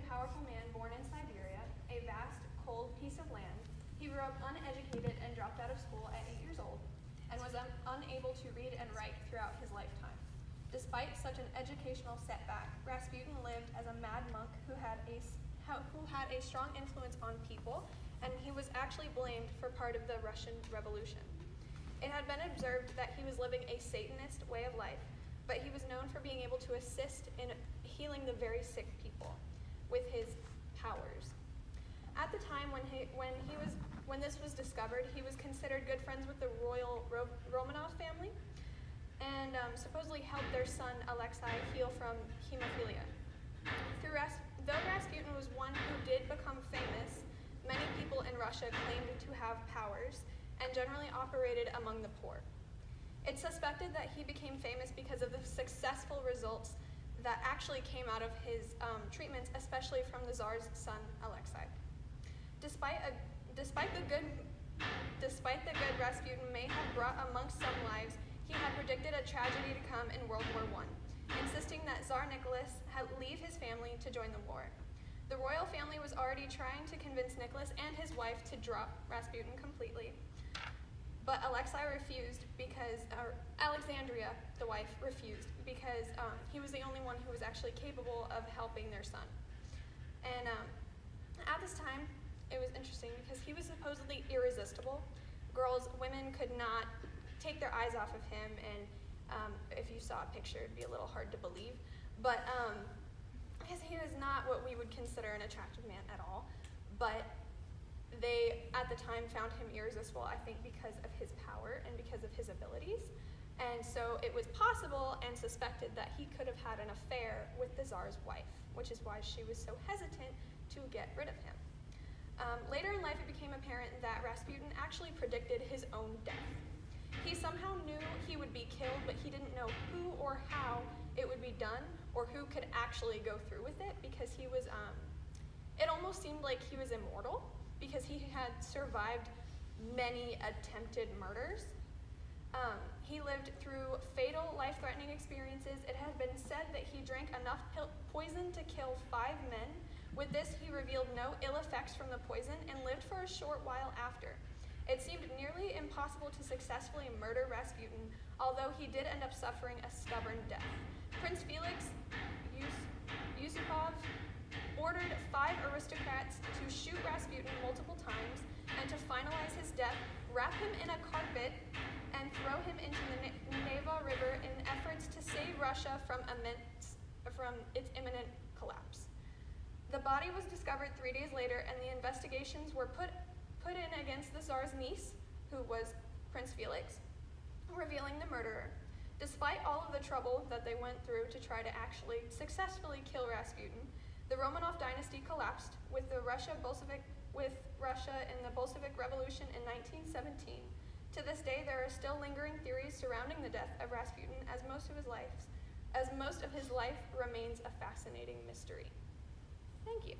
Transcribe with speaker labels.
Speaker 1: powerful man born in Siberia, a vast, cold piece of land. He grew up uneducated and dropped out of school at 8 years old, and was unable to read and write throughout his lifetime. Despite such an educational setback, Rasputin lived as a mad monk who had a strong influence on people, and he was actually blamed for part of the Russian Revolution. It had been observed that he was living a Satanist way of life, but he was known for being able to assist in healing the very sick people with his powers. At the time when this was discovered, he was considered good friends with the royal Romanov family, and supposedly helped their son Alexei heal from hemophilia. Though Rasputin was one who did become famous, many people in Russia claimed to have powers and generally operated among the poor. It's suspected that he became famous because of the successful results that actually came out of his treatments, especially from the Tsar's son Alexei. Despite the good Rasputin may have brought amongst some lives, he had predicted a tragedy to come in World War I, insisting that Tsar Nicholas had leave his family to join the war. The royal family was already trying to convince Nicholas and his wife to drop Rasputin completely, but Alexandria, the wife, refused because he was the only one who was actually capable of helping their son. And at this time, it was interesting because he was supposedly irresistible. Women could not take their eyes off of him, and if you saw a picture, it'd be a little hard to believe. But because he was not what we would consider an attractive man at all, but they, at the time, found him irresistible, I think, because of his power and because of his abilities. And so it was possible and suspected that he could have had an affair with the Tsar's wife, which is why she was so hesitant to get rid of him. Later in life, it became apparent that Rasputin actually predicted his own death. He somehow knew he would be killed, but he didn't know who or how it would be done, or who could actually go through with it, because he was, it almost seemed like he was immortal, because he had survived many attempted murders. He lived through fatal, life-threatening experiences. It had been said that he drank enough poison to kill 5 men. With this, he revealed no ill effects from the poison and lived for a short while after. It seemed nearly impossible to successfully murder Rasputin, although he did end up suffering a stubborn death. Prince Felix Yusupov ordered 5 aristocrats to shoot Rasputin multiple times, and to finalize his death, wrap him in a carpet and throw him into the Neva River in efforts to save Russia from its imminent collapse. The body was discovered 3 days later, and the investigations were put in against the Tsar's niece, who was Prince Felix, revealing the murderer. Despite all of the trouble that they went through to try to actually successfully kill Rasputin, the Romanov dynasty collapsed with Russia in the Bolshevik Revolution in 1917. To this day, there are still lingering theories surrounding the death of Rasputin, as most of his life remains a fascinating mystery. Thank you.